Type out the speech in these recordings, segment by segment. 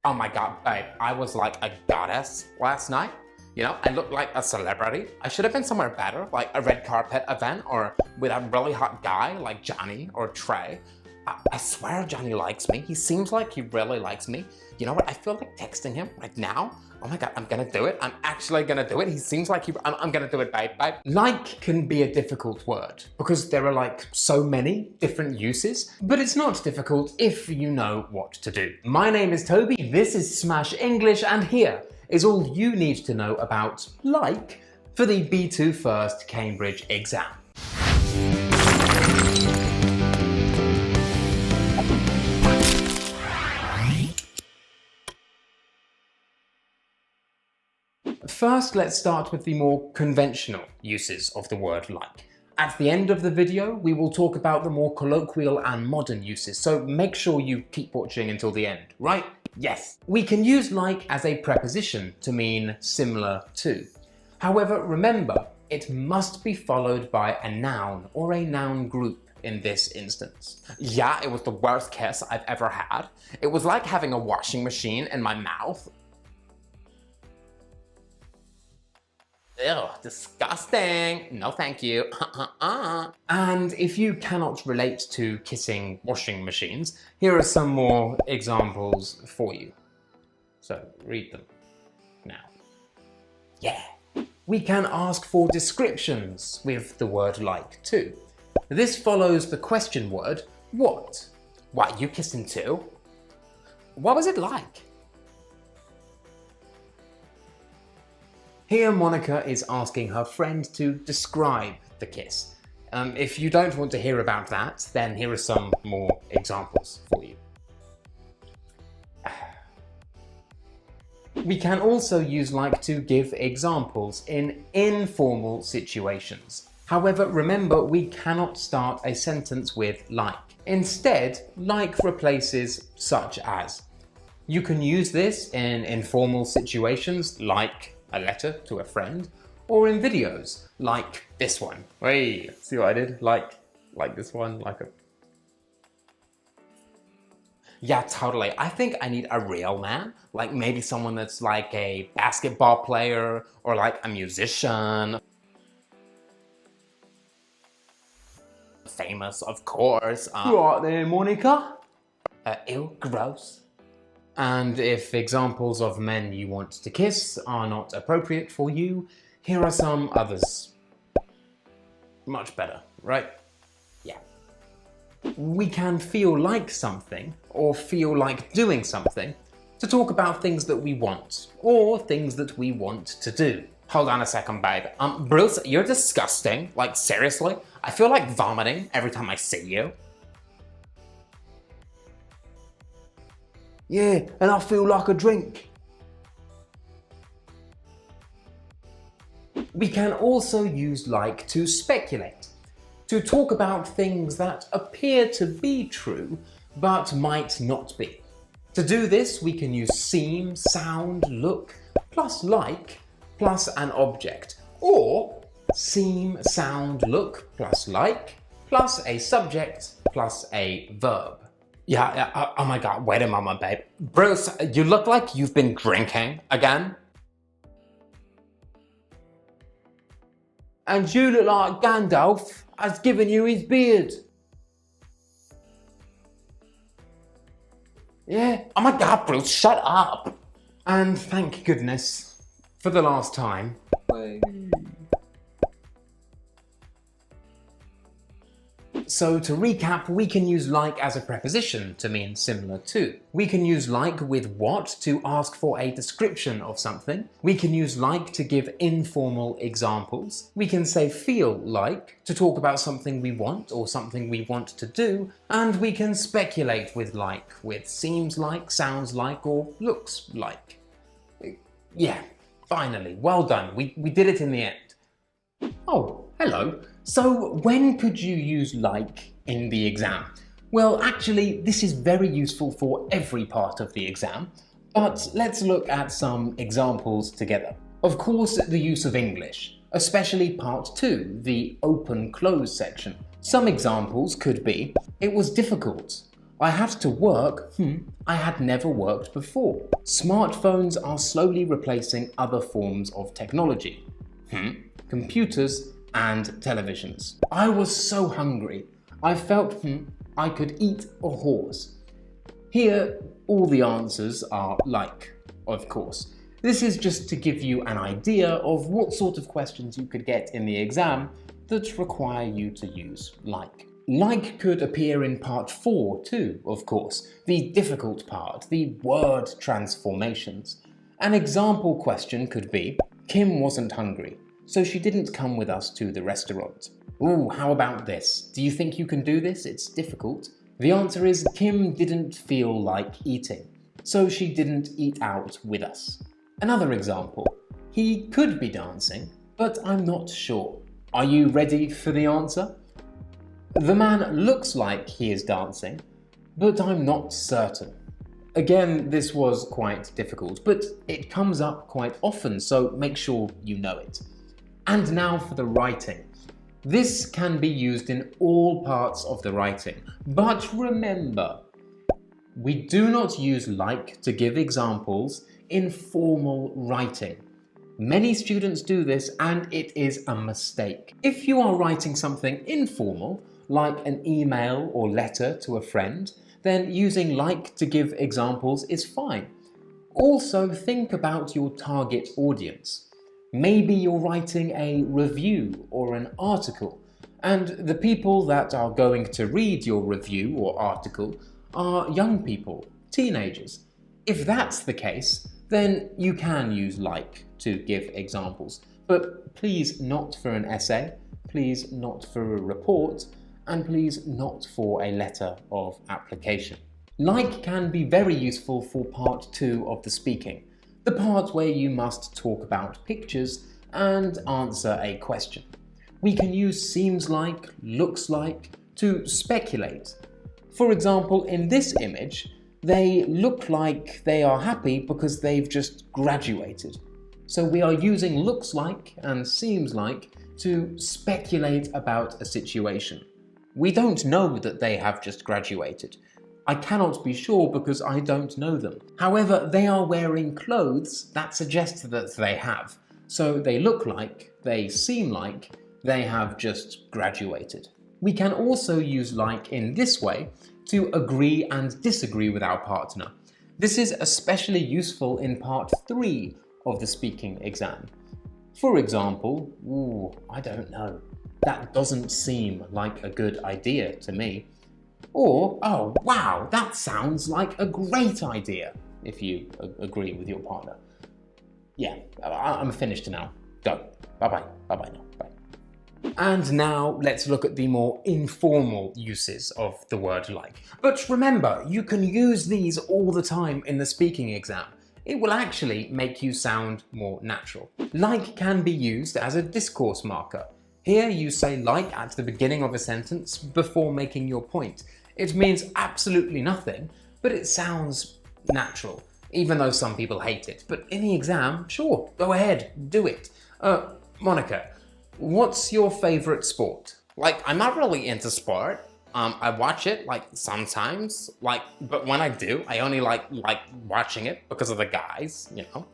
Oh my god, babe, I was like a goddess last night. You know, I looked like a celebrity. I should have been somewhere better, like a red carpet event or with a really hot guy like Johnny or Trey. I swear Johnny likes me. He seems like he really likes me. You know what? I feel like texting him right now. Oh my god, I'm gonna do it. I'm actually gonna do it. He seems like I'm gonna do it, babe. Like can be a difficult word because there are like so many different uses, but it's not difficult if you know what to do. My name is Toby, this is Smash English, and here is all you need to know about like for the B2 First Cambridge exam. First, let's start with the more conventional uses of the word like. At the end of the video, we will talk about the more colloquial and modern uses, so make sure you keep watching until the end, right? Yes. We can use like as a preposition to mean similar to. However, remember, it must be followed by a noun or a noun group in this instance. Yeah, it was the worst kiss I've ever had. It was like having a washing machine in my mouth. Ew, disgusting. No, thank you. And if you cannot relate to kissing washing machines, here are some more examples for you. So read them now. Yeah. We can ask for descriptions with the word like too. This follows the question word, what? Why, you kissing too? What was it like? Here Monica is asking her friend to describe the kiss. If you don't want to hear about that, then here are some more examples for you. We can also use like to give examples in informal situations. However, remember, we cannot start a sentence with like. Instead, like replaces such as. You can use this in informal situations like a letter to a friend, or in videos like this one. Hey, see what I did? Like this one, like a... Yeah, totally. I think I need a real man, like maybe someone that's like a basketball player or like a musician. Famous, of course. Right there, Monica. Ew, gross. And if examples of men you want to kiss are not appropriate for you, here are some others. Much better, right? Yeah. We can feel like something or feel like doing something to talk about things that we want or things that we want to do. Hold on a second, babe. Bruce, you're disgusting. Like, seriously? I feel like vomiting every time I see you. Yeah, and I feel like a drink. We can also use like to speculate, to talk about things that appear to be true, but might not be. To do this, we can use seem, sound, look, plus like, plus an object, or seem, sound, look, plus like, plus a subject, plus a verb. Yeah, oh my god, wait a moment, babe. Bruce, you look like you've been drinking again. And you look like Gandalf has given you his beard. Yeah. Oh my god, Bruce, shut up. And thank goodness, for the last time. So to recap, we can use like as a preposition to mean similar to. We can use like with what to ask for a description of something. We can use like to give informal examples. We can say feel like to talk about something we want or something we want to do. And we can speculate with like, with seems like, sounds like, or looks like. Yeah, finally, well done. We did it in the end. Oh, hello. So when could you use like in the exam? Well, actually, this is very useful for every part of the exam, but let's look at some examples together. Of course, the use of English, especially part 2, the open-close section. Some examples could be, it was difficult. I had to work, I had never worked before. Smartphones are slowly replacing other forms of technology. Computers and televisions. I was so hungry. I felt, I could eat a horse. Here, all the answers are like, of course. This is just to give you an idea of what sort of questions you could get in the exam that require you to use like. Like could appear in part 4 too, of course, the difficult part, the word transformations. An example question could be, Kim wasn't hungry, so she didn't come with us to the restaurant. Ooh, how about this? Do you think you can do this? It's difficult. The answer is Kim didn't feel like eating, so she didn't eat out with us. Another example, he could be dancing, but I'm not sure. Are you ready for the answer? The man looks like he is dancing, but I'm not certain. Again, this was quite difficult, but it comes up quite often, so make sure you know it. And now for the writing. This can be used in all parts of the writing, but remember, we do not use like to give examples in formal writing. Many students do this and it is a mistake. If you are writing something informal, like an email or letter to a friend, then using like to give examples is fine. Also, think about your target audience. Maybe you're writing a review or an article, and the people that are going to read your review or article are young people, teenagers. If that's the case, then you can use like to give examples, but please not for an essay, please not for a report, and please not for a letter of application. Like can be very useful for part 2 of the speaking, the part where you must talk about pictures and answer a question. We can use seems like, looks like to speculate. For example, in this image, they look like they are happy because they've just graduated. So we are using looks like and seems like to speculate about a situation. We don't know that they have just graduated. I cannot be sure because I don't know them. However, they are wearing clothes that suggest that they have. So they look like, they seem like, they have just graduated. We can also use like in this way to agree and disagree with our partner. This is especially useful in part 3 of the speaking exam. For example, I don't know. That doesn't seem like a good idea to me. Or, oh wow, that sounds like a great idea, if you agree with your partner. Yeah, I'm finished now. Go. Bye-bye. Bye-bye now. Bye. And now let's look at the more informal uses of the word like. But remember, you can use these all the time in the speaking exam. It will actually make you sound more natural. Like can be used as a discourse marker. Here you say like at the beginning of a sentence before making your point. It means absolutely nothing, but it sounds natural, even though some people hate it. But in the exam, sure, go ahead, do it. Monica, what's your favorite sport? Like, I'm not really into sport. I watch it, like, sometimes, like, but when I do, I only like watching it because of the guys, you know?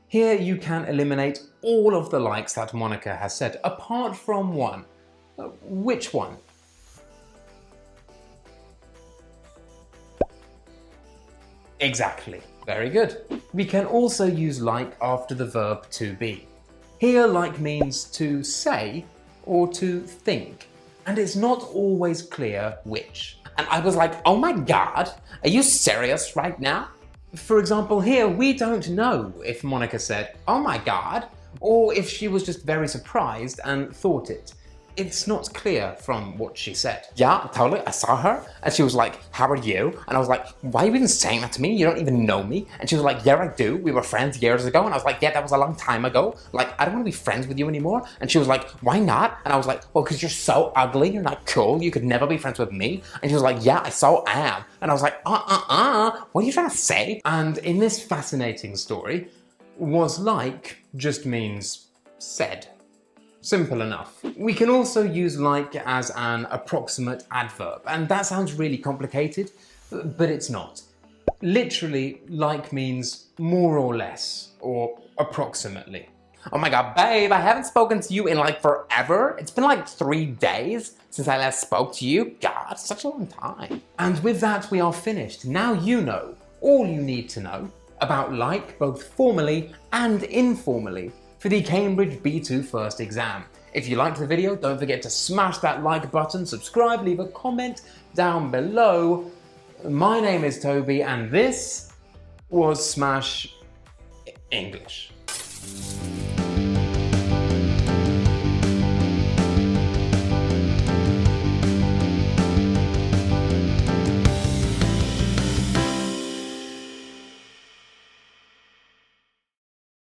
Here you can eliminate all of the likes that Monica has said, apart from one. Which one? Exactly. Very good. We can also use like after the verb to be. Here like means to say or to think, and it's not always clear which. And I was like, oh my God, are you serious right now? For example, here we don't know if Monica said, oh my God, or if she was just very surprised and thought it. It's not clear from what she said. Yeah, totally. I saw her and she was like, how are you? And I was like, why are you even saying that to me? You don't even know me. And she was like, yeah, I do. We were friends years ago. And I was like, yeah, that was a long time ago. Like, I don't want to be friends with you anymore. And she was like, why not? And I was like, well, because you're so ugly. You're not cool. You could never be friends with me. And she was like, yeah, I so am. And I was like, what are you trying to say? And in this fascinating story, was like just means said. Simple enough. We can also use like as an approximate adverb, and that sounds really complicated, but it's not. Literally, like means more or less, or approximately. Oh my god, babe, I haven't spoken to you in like forever. It's been like 3 days since I last spoke to you. God, such a long time. And with that, we are finished. Now you know all you need to know about like both formally and informally for the Cambridge B2 First exam. If you liked the video, don't forget to smash that like button, subscribe, leave a comment down below. My name is Toby, and this was Smash English.